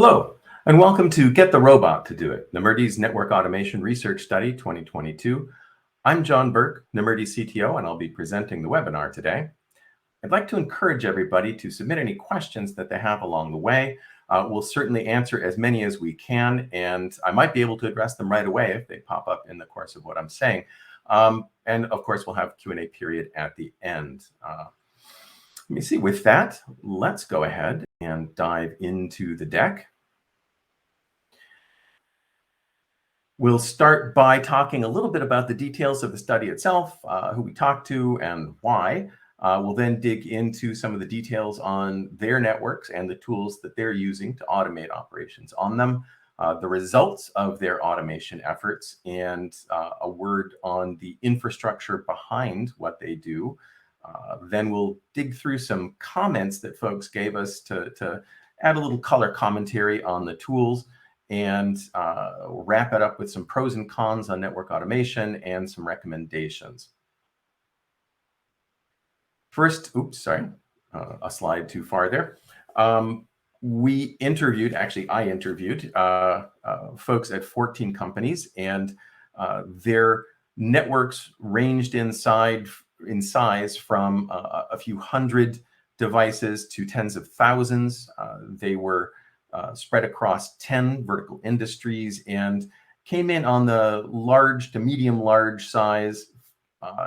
Hello, and welcome to Get the Robot to Do It, Nemertes Network Automation Research Study 2022. I'm John Burke, Nemertes CTO, and I'll be presenting the webinar today. I'd like to encourage everybody to submit any questions that they have along the way. We'll certainly answer as many as we can, and I might be able to address them right away if they pop up in the course of what I'm saying. And of course, we'll have a Q&A period at the end. Let me see, with that, let's go ahead and dive into the deck. We'll start by talking a little bit about the details of the study itself, who we talked to and why. We'll then dig into some of the details on their networks and the tools that they're using to automate operations on them, the results of their automation efforts, and a word on the infrastructure behind what they do. Then we'll dig through some comments that folks gave us to add a little color commentary on the tools, and we'll wrap it up with some pros and cons on network automation and some recommendations. First, a slide too far there. I interviewed folks at 14 companies, and their networks ranged in size from a few hundred devices to tens of thousands. They were spread across 10 vertical industries and came in on the large to medium large size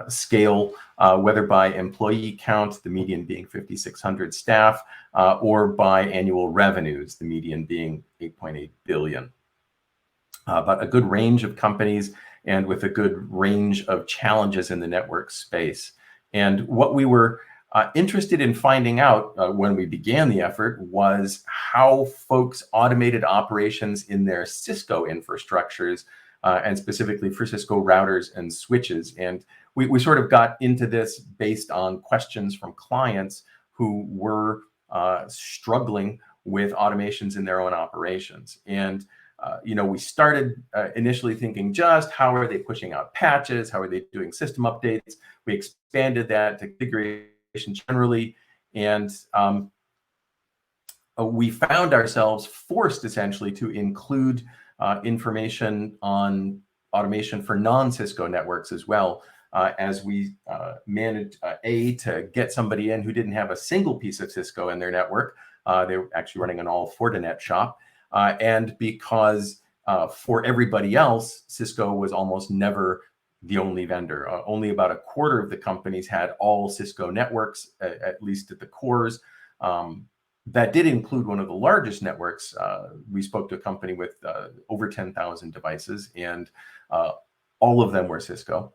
scale, whether by employee count, the median being 5,600 staff, or by annual revenues, the median being 8.8 billion. But a good range of companies and with a good range of challenges in the network space. And what we were interested in finding out when we began the effort was how folks automated operations in their Cisco infrastructures, and specifically for Cisco routers and switches. And we sort of got into this based on questions from clients who were struggling with automations in their own operations. And we started initially thinking just how are they pushing out patches? How are they doing system updates? We expanded that to configuration generally. And we found ourselves forced essentially to include information on automation for non-Cisco networks as well, as we managed to get somebody in who didn't have a single piece of Cisco in their network. They were actually running an all Fortinet shop. And because for everybody else, Cisco was almost never the only vendor. Only about a quarter of the companies had all Cisco networks, at least at the cores. That did include one of the largest networks. We spoke to a company with over 10,000 devices, and all of them were Cisco.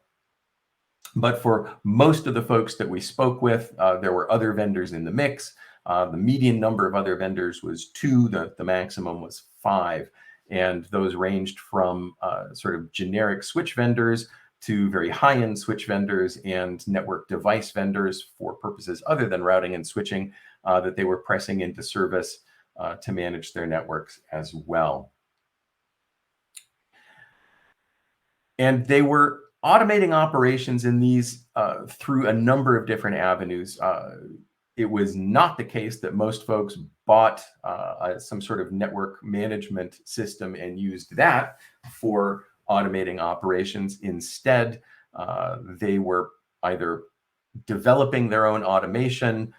But for most of the folks that we spoke with, there were other vendors in the mix. The median number of other vendors was 2. The maximum was 5. And those ranged from sort of generic switch vendors to very high-end switch vendors and network device vendors for purposes other than routing and switching that they were pressing into service to manage their networks as well. And they were automating operations in these through a number of different avenues. It was not the case that most folks bought some sort of network management system and used that for automating operations. Instead, they were either developing their own automation,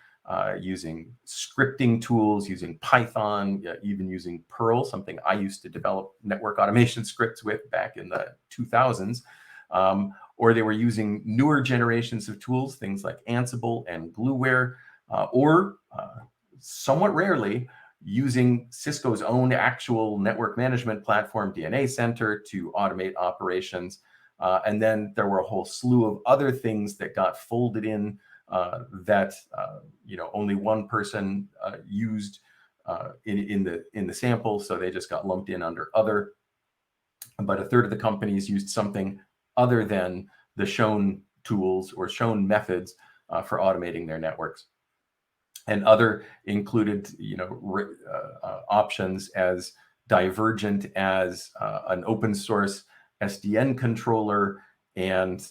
using scripting tools, using Python, even using Perl, something I used to develop network automation scripts with back in the 2000s. Or they were using newer generations of tools, things like Ansible and Glueware, or somewhat rarely using Cisco's own actual network management platform, DNA Center, to automate operations. And then there were a whole slew of other things that got folded in that only one person used in the sample, so they just got lumped in under other. But a third of the companies used something other than the shown tools or shown methods for automating their networks. And other included, options as divergent as an open source SDN controller and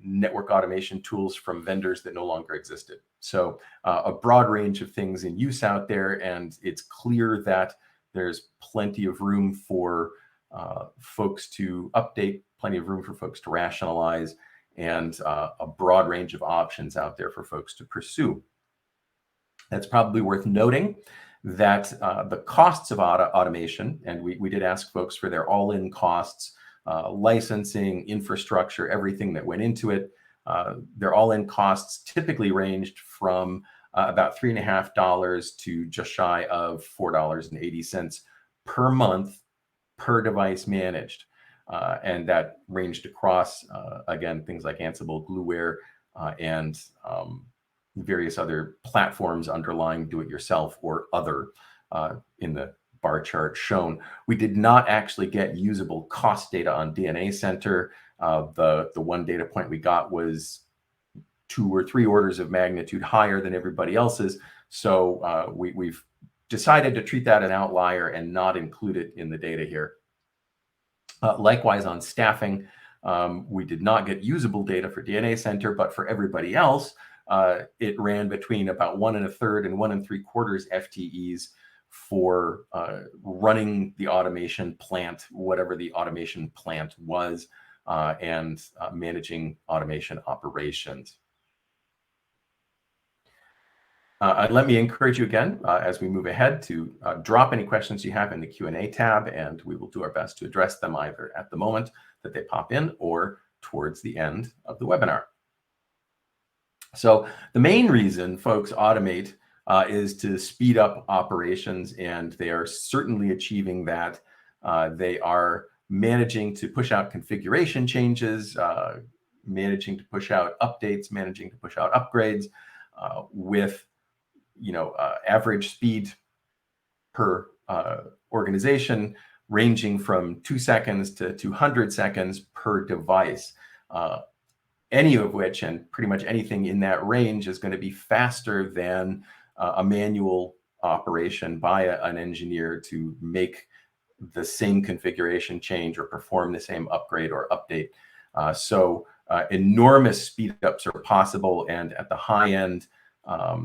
network automation tools from vendors that no longer existed. So a broad range of things in use out there, and it's clear that There's plenty of room for folks to update, plenty of room for folks to rationalize, and a broad range of options out there for folks to pursue. It's probably worth noting that the costs of automation, and we did ask folks for their all-in costs, licensing, infrastructure, everything that went into it. Their all-in costs typically ranged from about $3.50 to just shy of $4.80 per month per device managed. And that ranged across, again, things like Ansible, Glueware, and various other platforms underlying do-it-yourself or other in the bar chart shown. We did not actually get usable cost data on DNA Center. The one data point we got was 2 or 3 orders of magnitude higher than everybody else's. So we've decided to treat that an outlier and not include it in the data here. Likewise, on staffing, we did not get usable data for DNA Center, but for everybody else, it ran between about 1 1/3 and 1 3/4 FTEs for running the automation plant, whatever the automation plant was, and managing automation operations. Let me encourage you again, as we move ahead, to drop any questions you have in the Q&A tab, and we will do our best to address them either at the moment that they pop in or towards the end of the webinar. So the main reason folks automate is to speed up operations, and they are certainly achieving that. They are managing to push out configuration changes, managing to push out updates, managing to push out upgrades with average speed per organization ranging from 2 seconds to 200 seconds per device. Any of which, and pretty much anything in that range, is going to be faster than a manual operation by an engineer to make the same configuration change or perform the same upgrade or update. So enormous speed ups are possible, and at the high end,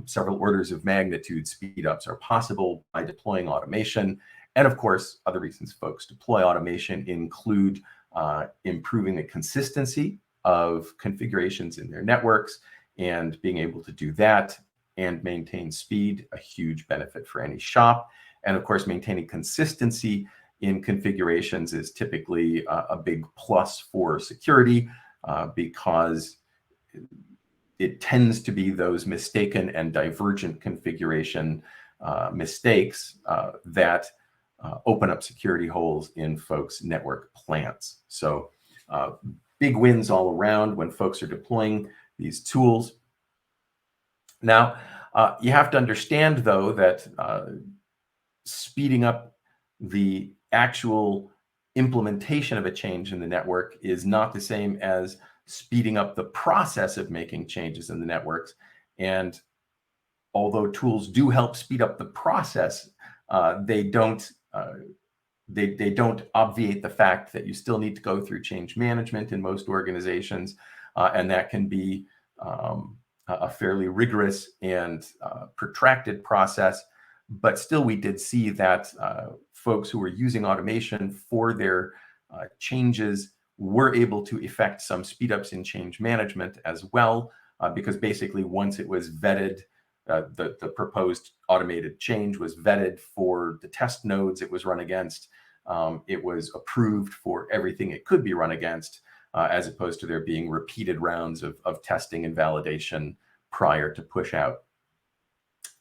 several orders of magnitude speed ups are possible by deploying automation. And of course, other reasons folks deploy automation include improving the consistency of configurations in their networks, and being able to do that and maintain speed, a huge benefit for any shop. And of course, maintaining consistency in configurations is typically a big plus for security, because it tends to be those mistaken and divergent configuration mistakes that open up security holes in folks' network plants. So big wins all around when folks are deploying these tools. Now, you have to understand, though, that speeding up the actual implementation of a change in the network is not the same as speeding up the process of making changes in the networks. And although tools do help speed up the process, they don't obviate the fact that you still need to go through change management in most organizations, and that can be a fairly rigorous and protracted process. But still, we did see that folks who were using automation for their changes were able to effect some speed ups in change management as well, because basically once it was vetted, the proposed automated change was vetted for the test nodes it was run against. It was approved for everything it could be run against, as opposed to there being repeated rounds of testing and validation prior to push out.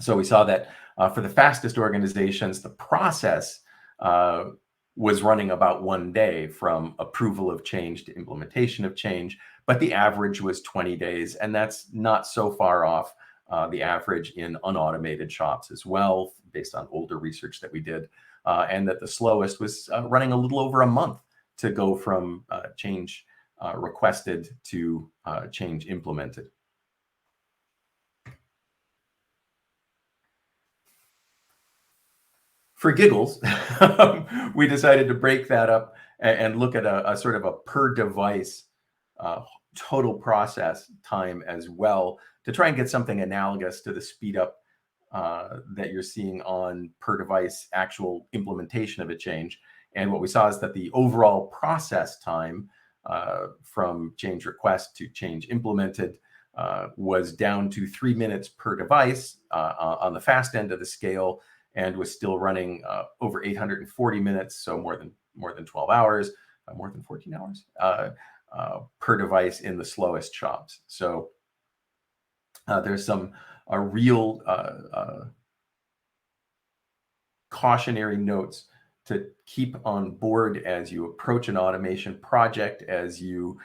So we saw that for the fastest organizations, the process was running about 1 day from approval of change to implementation of change, but the average was 20 days, and that's not so far off the average in unautomated shops as well, based on older research that we did, and that the slowest was running a little over a month to go from change requested to change implemented. For giggles, we decided to break that up and look at a sort of a per device total process time as well, to try and get something analogous to the speed up that you're seeing on per device actual implementation of a change. And what we saw is that the overall process time from change request to change implemented was down to 3 minutes per device on the fast end of the scale, and was still running over 840 minutes, so more than 12 hours, more than 14 hours per device in the slowest shops. So there's some real cautionary notes to keep on board as you approach an automation project, as you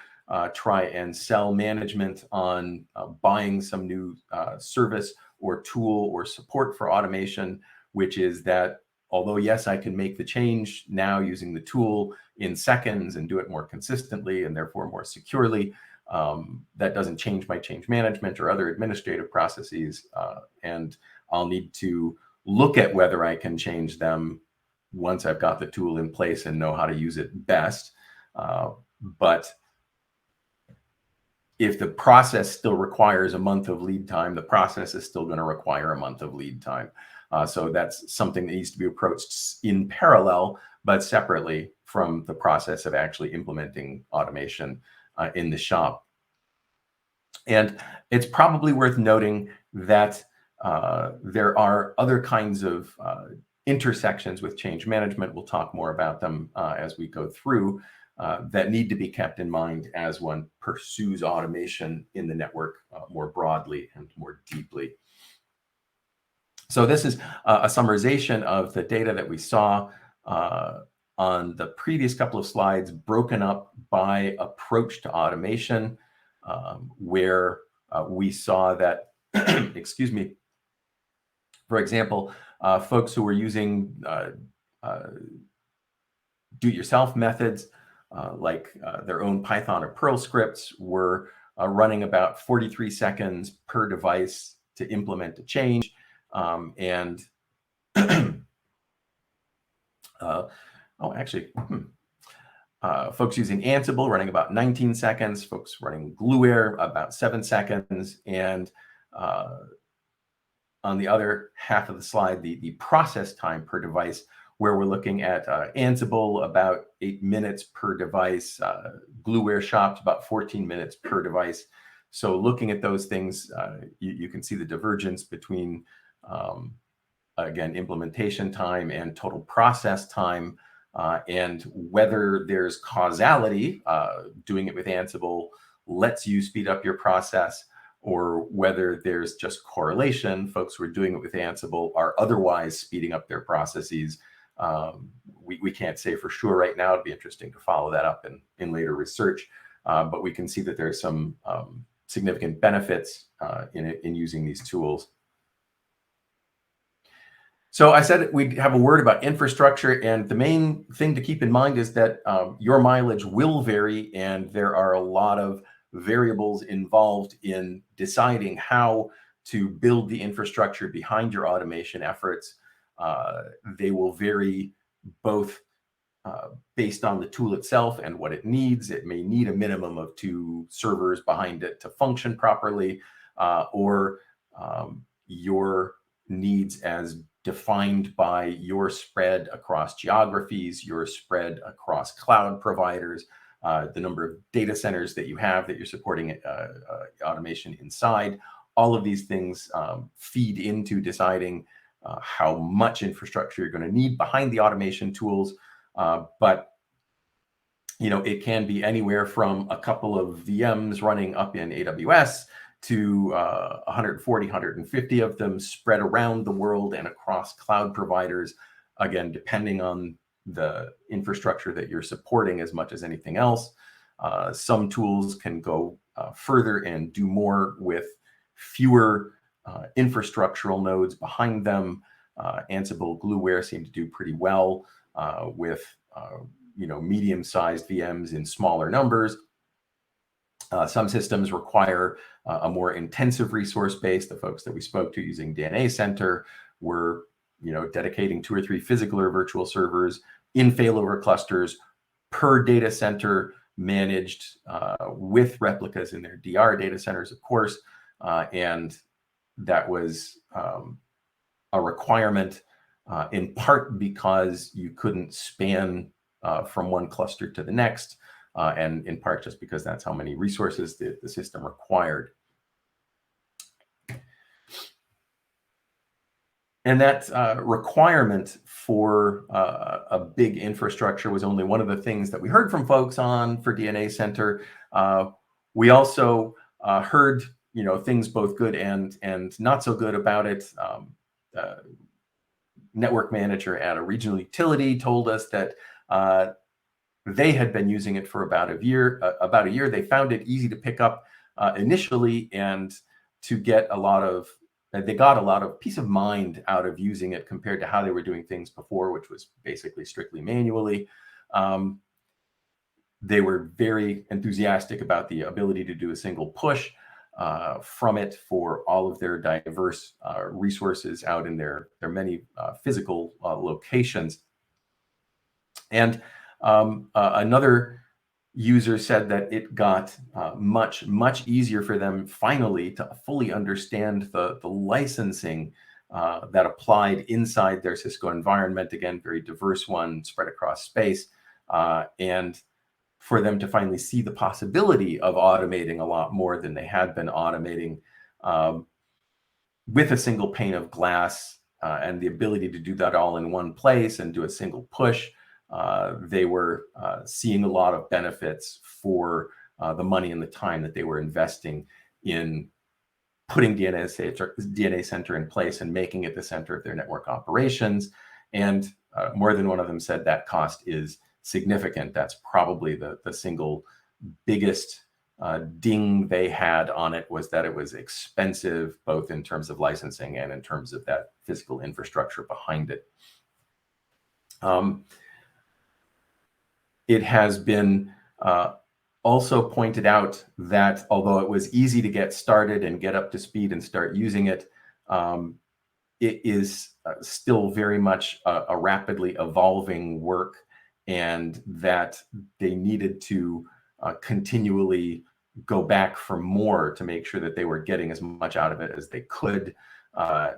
try and sell management on buying some new service or tool or support for automation, which is that although, yes, I can make the change now using the tool in seconds and do it more consistently and therefore more securely, that doesn't change my change management or other administrative processes. And I'll need to look at whether I can change them once I've got the tool in place and know how to use it best. But if the process still requires a month of lead time, the process is still going to require a month of lead time. So that's something that needs to be approached in parallel, but separately from the process of actually implementing automation in the shop. And it's probably worth noting that there are other kinds of intersections with change management. We'll talk more about them as we go through, that need to be kept in mind as one pursues automation in the network more broadly and more deeply. So this is a summarization of the data that we saw on the previous couple of slides, broken up by approach to automation, where we saw that, excuse me, for example, folks who were using do-it-yourself methods, like their own Python or Perl scripts, were running about 43 seconds per device to implement a change. And folks using Ansible running about 19 seconds, folks running Glueware about 7 seconds, and on the other half of the slide, the process time per device, where we're looking at Ansible about 8 minutes per device, Glueware shops about 14 minutes per device. So looking at those things, you can see the divergence between again, implementation time and total process time, and whether there's causality. Doing it with Ansible lets you speed up your process, or whether there's just correlation. Folks who are doing it with Ansible are otherwise speeding up their processes. We can't say for sure right now. It'd be interesting to follow that up in later research, but we can see that there's some significant benefits in using these tools. So I said we'd have a word about infrastructure, and the main thing to keep in mind is that your mileage will vary, and there are a lot of variables involved in deciding how to build the infrastructure behind your automation efforts. They will vary both based on the tool itself and what it needs. It may need a minimum of 2 servers behind it to function properly, or your needs as defined by your spread across geographies, your spread across cloud providers, the number of data centers that you have that you're supporting automation inside. All of these things feed into deciding how much infrastructure you're going to need behind the automation tools. But it can be anywhere from a couple of VMs running up in AWS to 140, 150 of them spread around the world and across cloud providers, again, depending on the infrastructure that you're supporting as much as anything else. Some tools can go further and do more with fewer infrastructural nodes behind them. Ansible, Glueware seem to do pretty well with medium-sized VMs in smaller numbers. Some systems require a more intensive resource base. The folks that we spoke to using DNA Center were, dedicating 2 or 3 physical or virtual servers in failover clusters per data center, managed with replicas in their DR data centers, of course. And that was a requirement, in part because you couldn't span from one cluster to the next, and in part just because that's how many resources the system required. And that requirement for a big infrastructure was only one of the things that we heard from folks on for DNA Center. We also heard, things both good and not so good about it. Network manager at a regional utility told us that they had been using it for about a year. They found it easy to pick up initially, and to get they got a lot of peace of mind out of using it compared to how they were doing things before, which was basically strictly manually. They were very enthusiastic about the ability to do a single push from it for all of their diverse resources out in their many physical locations. And another user said that it got much easier for them finally to fully understand the licensing that applied inside their Cisco environment. Again, very diverse one spread across space, and for them to finally see the possibility of automating a lot more than they had been automating with a single pane of glass, and the ability to do that all in one place and do a single push. They were seeing a lot of benefits for the money and the time that they were investing in putting DNA Center in place and making it the center of their network operations. And more than one of them said that cost is significant. That's probably the single biggest ding they had on it, was that it was expensive, both in terms of licensing and in terms of that physical infrastructure behind it. It has been also pointed out that although it was easy to get started and get up to speed and start using it, it is still very much a rapidly evolving work, and that they needed to continually go back for more to make sure that they were getting as much out of it as they could.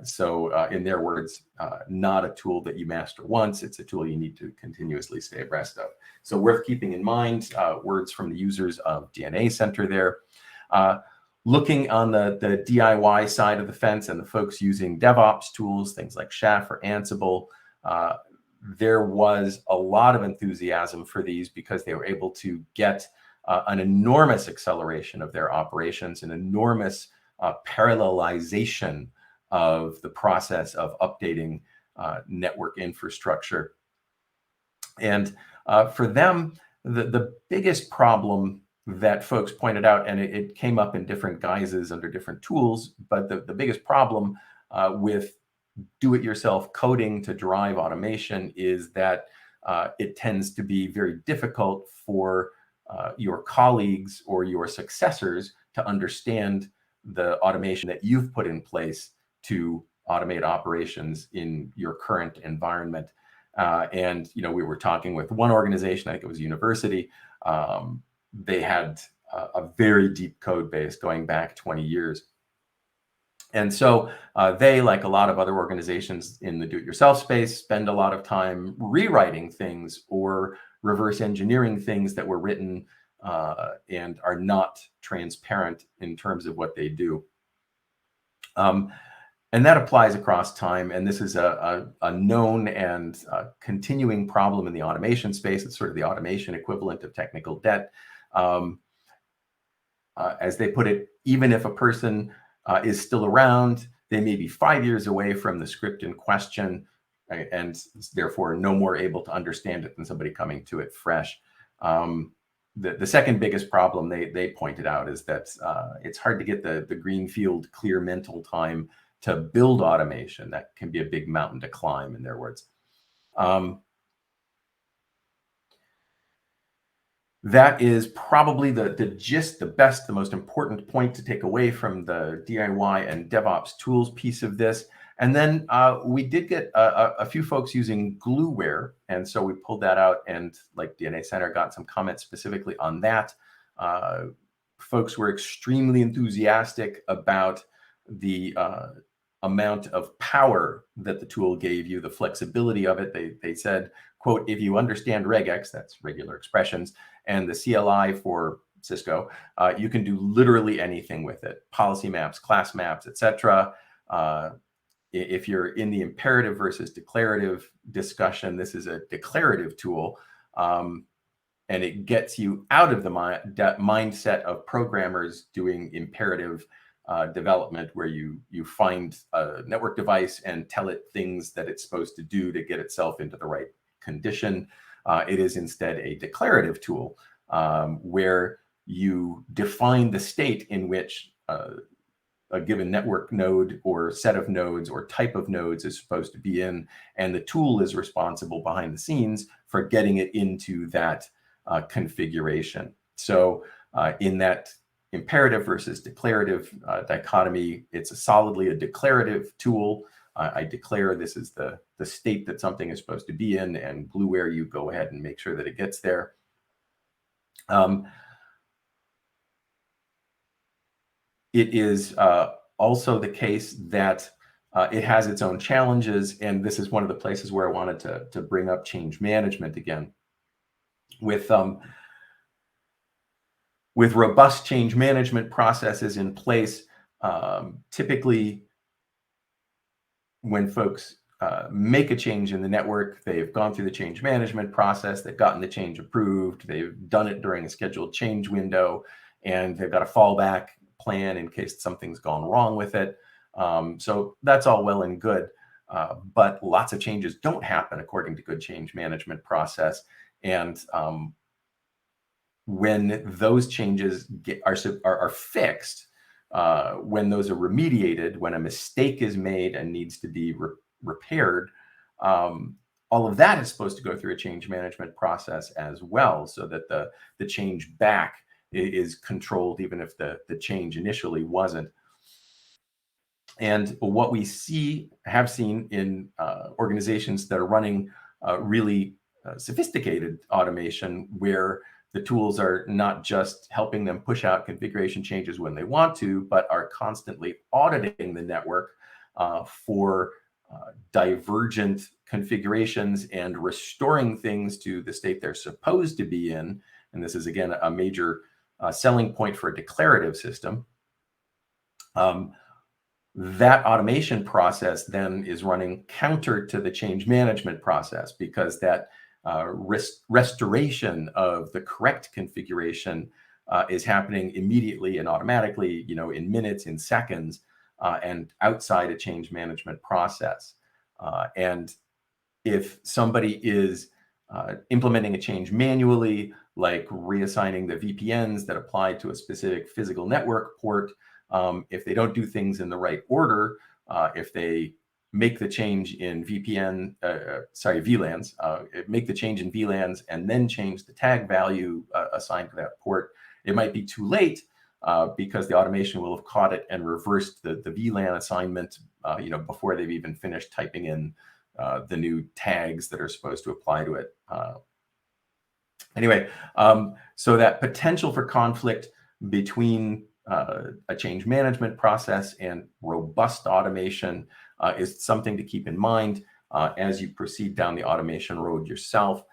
So in their words, not a tool that you master once, it's a tool you need to continuously stay abreast of. So worth keeping in mind, words from the users of DNA Center there. Looking on the DIY side of the fence and the folks using DevOps tools, things like Chef or Ansible, there was a lot of enthusiasm for these because they were able to get an enormous acceleration of their operations, an enormous parallelization of the process of updating network infrastructure. And for them, the biggest problem that folks pointed out, and it came up in different guises under different tools, but the biggest problem with do-it-yourself coding to drive automation is that it tends to be very difficult for your colleagues or your successors to understand the automation that you've put in place to automate operations in your current environment. And we were talking with one organization, I think it was a university. They had a very deep code base going back 20 years. And so they, like a lot of other organizations in the do-it-yourself space, spend a lot of time rewriting things or reverse engineering things that were written and are not transparent in terms of what they do. And that applies across time. And this is a known and continuing problem in the automation space. It's sort of the automation equivalent of technical debt. As they put it, even if a person is still around, they may be 5 years away from the script in question, and therefore no more able to understand it than somebody coming to it fresh. The second biggest problem they pointed out is that it's hard to get the greenfield clear mental time to build automation. That can be a big mountain to climb, in their words. That is probably the gist, the best, the most important point to take away from the DIY and DevOps tools piece of this. And then we did get a few folks using Glueware. And so we pulled that out, and like DNA Center got some comments specifically on that. Folks were extremely enthusiastic about the amount of power that the tool gave you, the flexibility of it. They said, quote, if you understand regex, that's regular expressions, and the CLI for Cisco, you can do literally anything with it. Policy maps, class maps, etc. If you're in the imperative versus declarative discussion, this is a declarative tool. And it gets you out of the mindset of programmers doing imperative development, where you find a network device and tell it things that it's supposed to do to get itself into the right condition. It is instead a declarative tool, where you define the state in which a given network node or set of nodes or type of nodes is supposed to be in, and the tool is responsible behind the scenes for getting it into that configuration. So in that imperative versus declarative dichotomy, it's solidly a declarative tool. I declare this is the state that something is supposed to be in, and Glueware, you go ahead and make sure that it gets there. It is also the case that it has its own challenges, and this is one of the places where I wanted to bring up change management again. With robust change management processes in place, typically when folks make a change in the network, they've gone through the change management process, they've gotten the change approved, they've done it during a scheduled change window, and they've got a fallback plan in case something's gone wrong with it. So that's all well and good, but lots of changes don't happen according to good change management process. And when those changes are fixed, when those are remediated, when a mistake is made and needs to be repaired, all of that is supposed to go through a change management process as well, so that the change back is controlled, even if the change initially wasn't. And what we have seen in organizations that are running really sophisticated automation, where the tools are not just helping them push out configuration changes when they want to, but are constantly auditing the network for divergent configurations and restoring things to the state they're supposed to be in. And this is, again, a major selling point for a declarative system. That automation process then is running counter to the change management process, because that restoration of the correct configuration is happening immediately and automatically, in minutes, in seconds, and outside a change management process. And if somebody is implementing a change manually, like reassigning the VPNs that apply to a specific physical network port, if they don't do things in the right order, if they make the change in VLANs, make the change in VLANs and then change the tag value assigned to that port, it might be too late because the automation will have caught it and reversed the VLAN assignment, before they've even finished typing in the new tags that are supposed to apply to it. Anyway, so that potential for conflict between a change management process and robust automation is something to keep in mind as you proceed down the automation road yourself.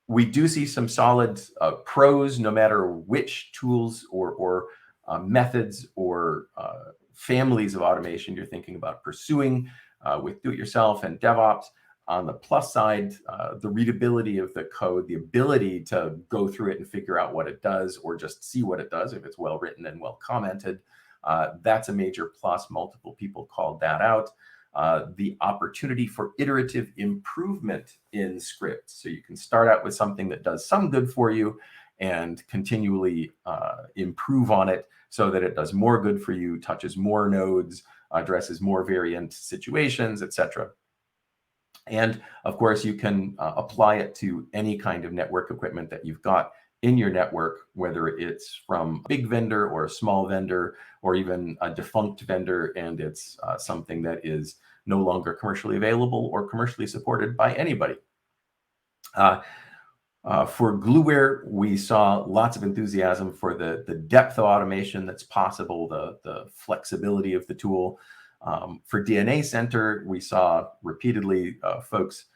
We do see some solid pros, no matter which tools or methods or families of automation you're thinking about pursuing with do-it-yourself and DevOps. On the plus side, the readability of the code, the ability to go through it and figure out what it does, or just see what it does if it's well written and well commented, that's a major plus. Multiple people called that out. The opportunity for iterative improvement in scripts. So you can start out with something that does some good for you and continually improve on it so that it does more good for you, touches more nodes, addresses more variant situations, etc. And of course, you can apply it to any kind of network equipment that you've got in your network, whether it's from a big vendor or a small vendor, or even a defunct vendor, and it's something that is no longer commercially available or commercially supported by anybody. For Glueware, we saw lots of enthusiasm for the depth of automation that's possible, the flexibility of the tool. For DNA Center, we saw repeatedly folks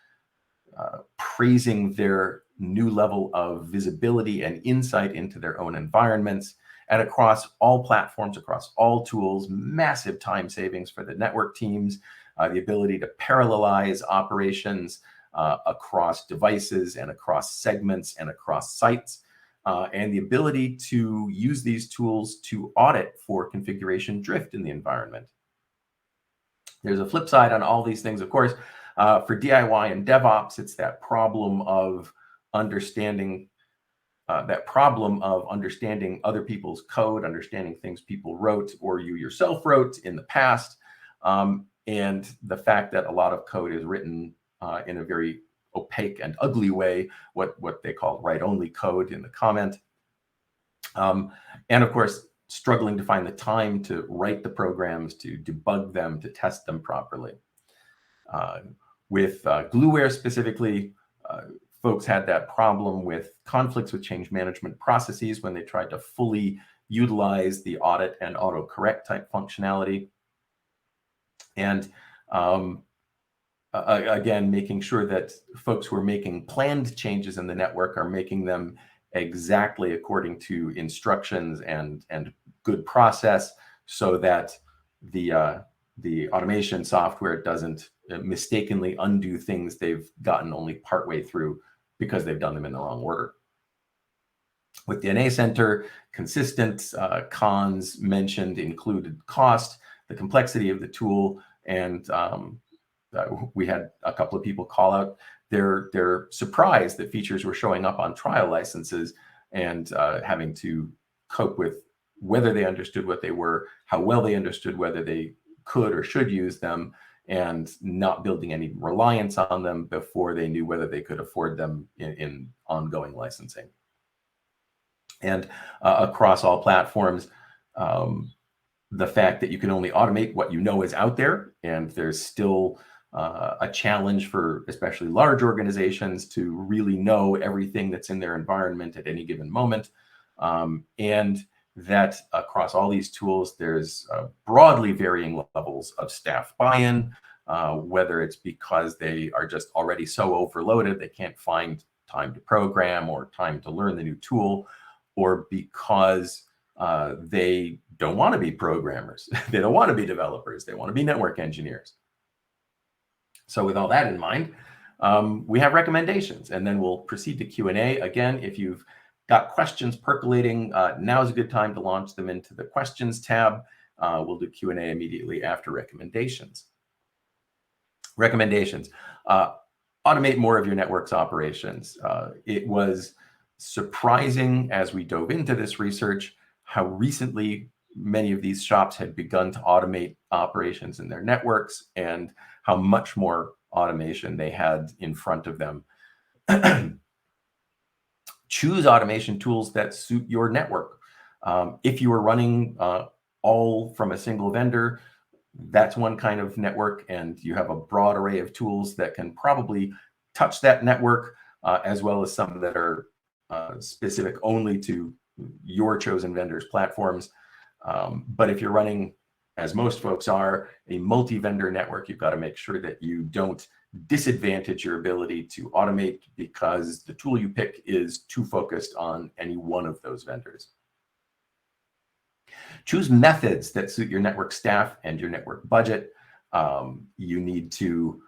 praising their new level of visibility and insight into their own environments. And across all platforms, across all tools, massive time savings for the network teams, the ability to parallelize operations across devices and across segments and across sites, and the ability to use these tools to audit for configuration drift in the environment. There's a flip side on all these things, of course. For DIY and DevOps, it's that problem of understanding other people's code, understanding things people wrote or you yourself wrote in the past, and the fact that a lot of code is written in a very opaque and ugly way, what they call write-only code in the comment. And of course, struggling to find the time to write the programs, to debug them, to test them properly. With Glueware specifically, folks had that problem with conflicts with change management processes when they tried to fully utilize the audit and autocorrect type functionality. And again, making sure that folks who are making planned changes in the network are making them exactly according to instructions and good process, so that the automation software doesn't mistakenly undo things they've gotten only partway through because they've done them in the wrong order. With DNA Center, consistent cons mentioned included cost, the complexity of the tool, and we had a couple of people call out their surprise that features were showing up on trial licenses, and having to cope with whether they understood what they were, how well they understood whether they could or should use them, and not building any reliance on them before they knew whether they could afford them in ongoing licensing. And across all platforms, the fact that you can only automate what you know is out there, and there's still a challenge for especially large organizations to really know everything that's in their environment at any given moment. And that across all these tools, there's broadly varying levels of staff buy-in, whether it's because they are just already so overloaded they can't find time to program or time to learn the new tool, or because they don't want to be programmers. They don't want to be developers. They want to be network engineers. So with all that in mind, we have recommendations, and then we'll proceed to Q&A. Again, if you've got questions percolating, now is a good time to launch them into the questions tab. We'll do Q&A immediately after recommendations. Recommendations. Automate more of your network's operations. It was surprising as we dove into this research how recently many of these shops had begun to automate operations in their networks, and how much more automation they had in front of them. Choose automation tools that suit your network. If you are running all from a single vendor, that's one kind of network, and you have a broad array of tools that can probably touch that network, as well as some that are specific only to your chosen vendor's platforms. But if you're running, as most folks are, a multi-vendor network, you've got to make sure that you don't disadvantage your ability to automate because the tool you pick is too focused on any one of those vendors. Choose methods that suit your network staff and your network budget. You need to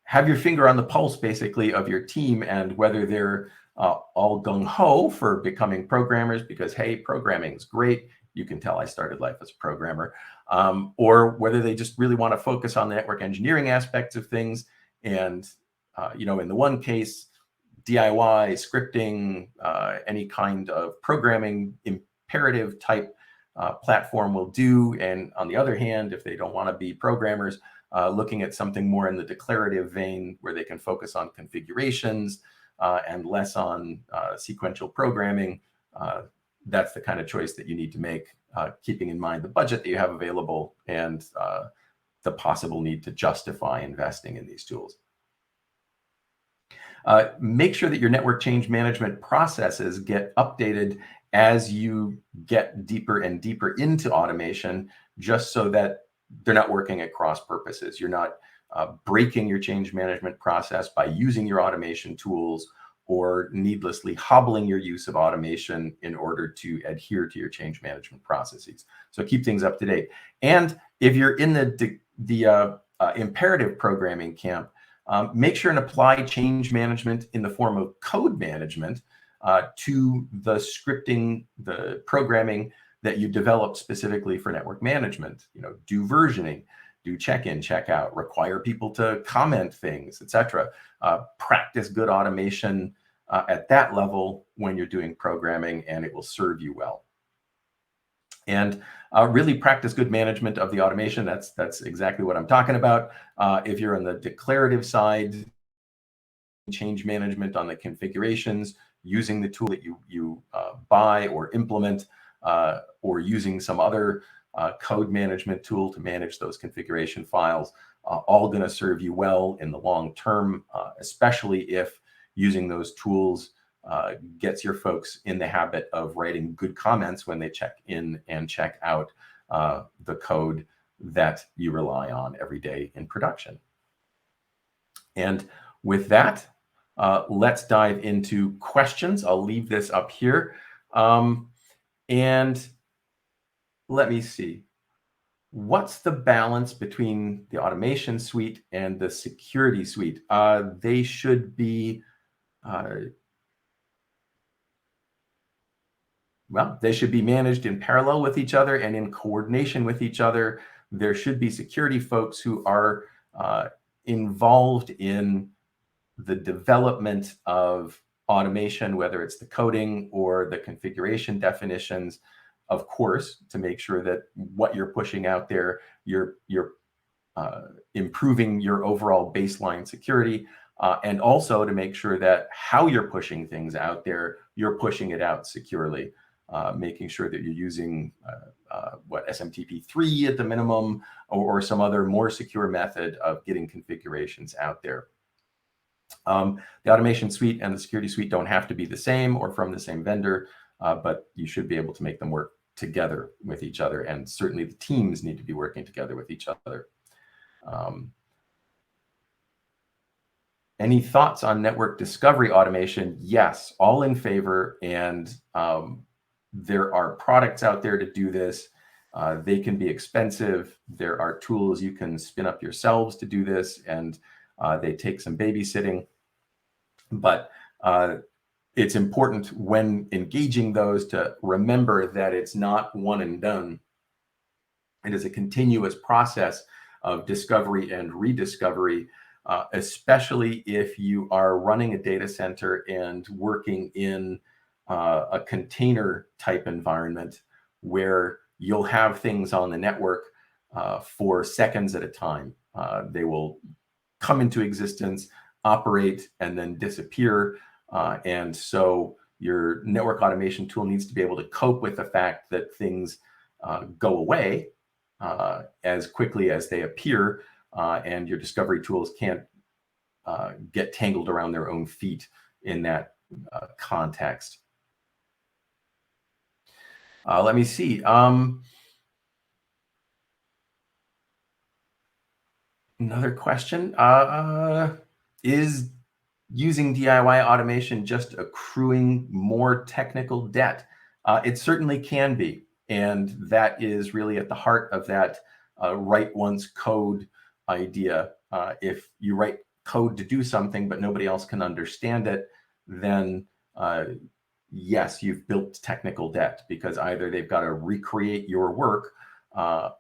have your finger on the pulse, basically, of your team, and whether they're all gung-ho for becoming programmers because, hey, programming is great. You can tell I started life as a programmer. Or whether they just really want to focus on the network engineering aspects of things. And, in the one case, DIY, scripting, any kind of programming imperative type platform will do. And on the other hand, if they don't want to be programmers, looking at something more in the declarative vein where they can focus on configurations and less on sequential programming, that's the kind of choice that you need to make, keeping in mind the budget that you have available and the possible need to justify investing in these tools. Make sure that your network change management processes get updated as you get deeper and deeper into automation, just so that they're not working at cross purposes. You're not breaking your change management process by using your automation tools or needlessly hobbling your use of automation in order to adhere to your change management processes. So keep things up to date. And if you're in the imperative programming camp, make sure and apply change management in the form of code management to the scripting, the programming that you develop specifically for network management. Do versioning, do check-in, check-out, require people to comment things, etc. Practice good automation at that level when you're doing programming, and it will serve you well. And really practice good management of the automation. That's exactly what I'm talking about. If you're on the declarative side, change management on the configurations, using the tool that you buy or implement, or using some other code management tool to manage those configuration files, all going to serve you well in the long term, especially if using those tools gets your folks in the habit of writing good comments when they check in and check out the code that you rely on every day in production. And with that, let's dive into questions. I'll leave this up here. And let me see. What's the balance between the automation suite and the security suite? They should be, they should be managed in parallel with each other and in coordination with each other. There should be security folks who are involved in the development of automation, whether it's the coding or the configuration definitions, of course, to make sure that what you're pushing out there, you're improving your overall baseline security, and also to make sure that how you're pushing things out there, you're pushing it out securely, making sure that you're using SMTP3 at the minimum, or some other more secure method of getting configurations out there. The automation suite and the security suite don't have to be the same or from the same vendor, but you should be able to make them work together with each other, and certainly the teams need to be working together with each other. Any thoughts on network discovery automation? Yes, all in favor, and there are products out there to do this. They can be expensive. There are tools you can spin up yourselves to do this, and they take some babysitting, but it's important when engaging those to remember that it's not one and done. It is a continuous process of discovery and rediscovery, especially if you are running a data center and working in a container type environment where you'll have things on the network for seconds at a time. They will come into existence, operate, and then disappear. And so your network automation tool needs to be able to cope with the fact that things go away as quickly as they appear, and your discovery tools can't get tangled around their own feet in that context. Let me see. Another question. Is using DIY automation just accruing more technical debt? It certainly can be. And that is really at the heart of that write once code idea. If you write code to do something, but nobody else can understand it, then yes, you've built technical debt, because either they've got to recreate your work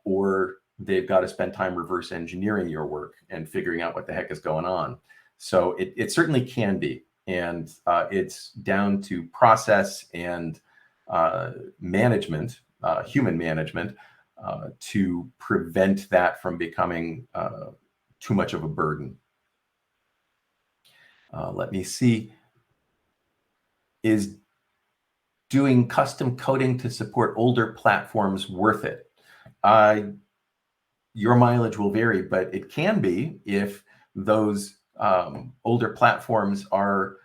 or they've got to spend time reverse engineering your work and figuring out what the heck is going on. So it certainly can be. And it's down to process and management, human management, to prevent that from becoming too much of a burden. Let me see. Is doing custom coding to support older platforms worth it? Your mileage will vary, but it can be if those older platforms are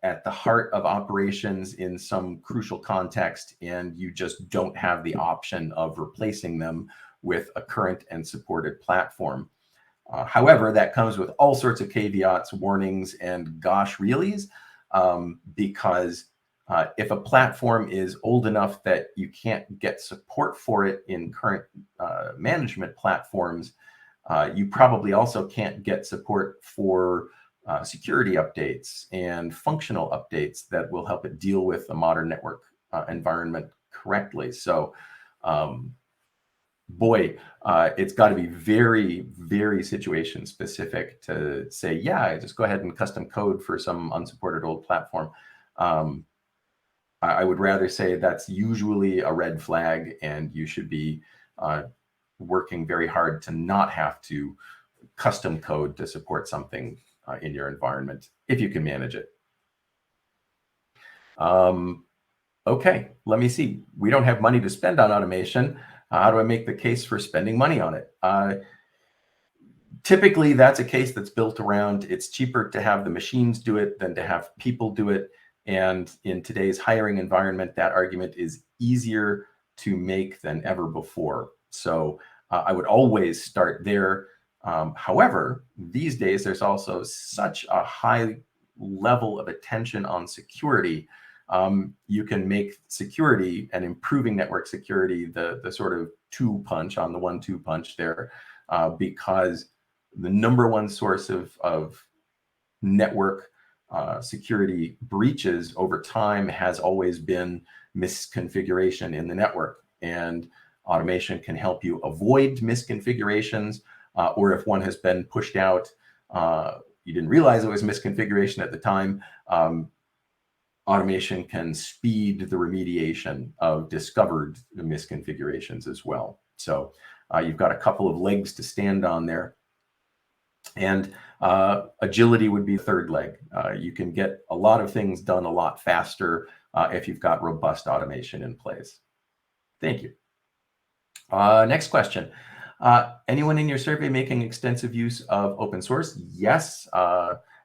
at the heart of operations in some crucial context, and you just don't have the option of replacing them with a current and supported platform. However, that comes with all sorts of caveats, warnings, and gosh reallys, because if a platform is old enough that you can't get support for it in current management platforms, you probably also can't get support for security updates and functional updates that will help it deal with a modern network environment correctly. So, boy, it's got to be very, very situation specific to say, yeah, just go ahead and custom code for some unsupported old platform. I would rather say that's usually a red flag, and you should be working very hard to not have to custom code to support something in your environment if you can manage it. Okay, let me see. We don't have money to spend on automation. How do I make the case for spending money on it? Typically, that's a case that's built around it's cheaper to have the machines do it than to have people do it. And in today's hiring environment, that argument is easier to make than ever before. So I would always start there. However, these days, there's also such a high level of attention on security. You can make security and improving network security the sort of two-punch on the 1-2 punch there, because the number one source of network security breaches over time has always been misconfiguration in the network. And automation can help you avoid misconfigurations, or if one has been pushed out, you didn't realize it was misconfiguration at the time, automation can speed the remediation of discovered misconfigurations as well. So you've got a couple of legs to stand on there. And agility would be the third leg. You can get a lot of things done a lot faster if you've got robust automation in place. Thank you. Next question. Anyone in your survey making extensive use of open source? Yes,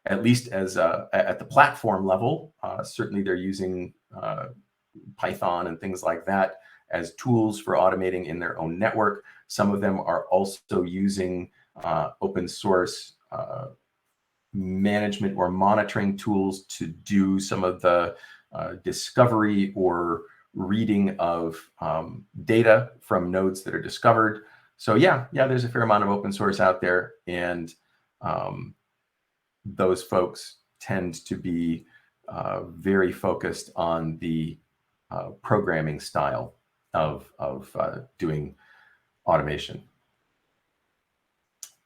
at least as at the platform level. Certainly they're using Python and things like that as tools for automating in their own network. Some of them are also using open source management or monitoring tools to do some of the discovery or reading of data from nodes that are discovered. So yeah, there's a fair amount of open source out there, and those folks tend to be very focused on the programming style of doing automation.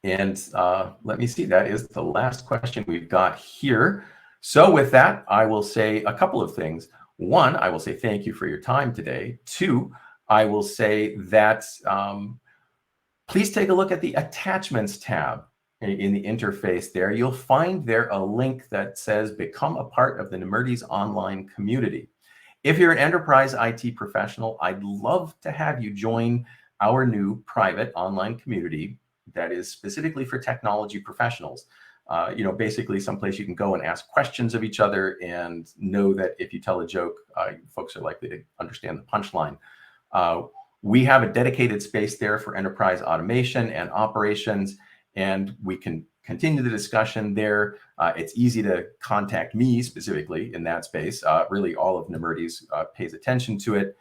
And let me see, that is the last question we've got here. So with that, I will say a couple of things. One, I will say thank you for your time today. Two, I will say that please take a look at the attachments tab in the interface there. You'll find there a link that says become a part of the Nemertes online community. If you're an enterprise IT professional, I'd love to have you join our new private online community that is specifically for technology professionals. Basically someplace you can go and ask questions of each other and know that if you tell a joke, folks are likely to understand the punchline. We have a dedicated space there for enterprise automation and operations, and we can continue the discussion there. It's easy to contact me specifically in that space. Really, all of Nemertes pays attention to it.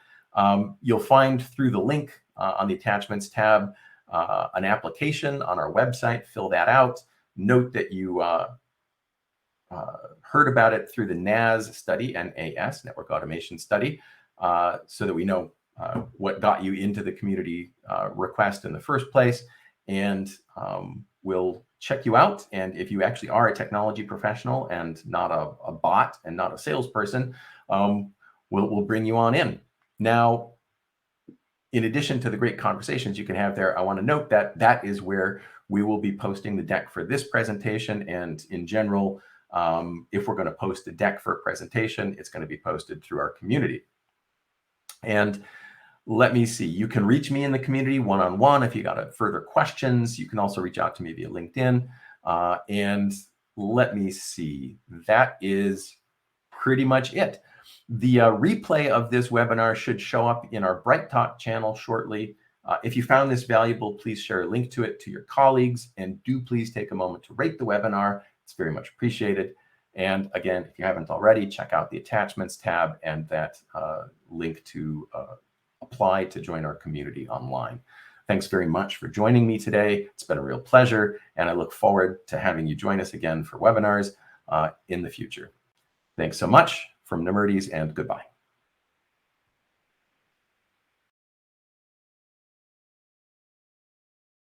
You'll find through the link on the attachments tab an application on our website. Fill that out. Note that you heard about it through the NAS study, NAS, Network Automation Study, so that we know what got you into the community request in the first place. And we'll check you out. And if you actually are a technology professional and not a bot and not a salesperson, we'll bring you on in. Now, in addition to the great conversations you can have there, I want to note that that is where we will be posting the deck for this presentation. And in general, if we're going to post a deck for a presentation, it's going to be posted through our community. And let me see, you can reach me in the community one-on-one if you got further questions. You can also reach out to me via LinkedIn. And let me see, that is pretty much it. The replay of this webinar should show up in our Bright Talk channel shortly. If you found this valuable, please share a link to it to your colleagues, and do please take a moment to rate the webinar. It's very much appreciated. And again, if you haven't already, check out the attachments tab and that link to apply to join our community online. Thanks very much for joining me today. It's been a real pleasure, and I look forward to having you join us again for webinars in the future. Thanks so much from Nemertes, and goodbye.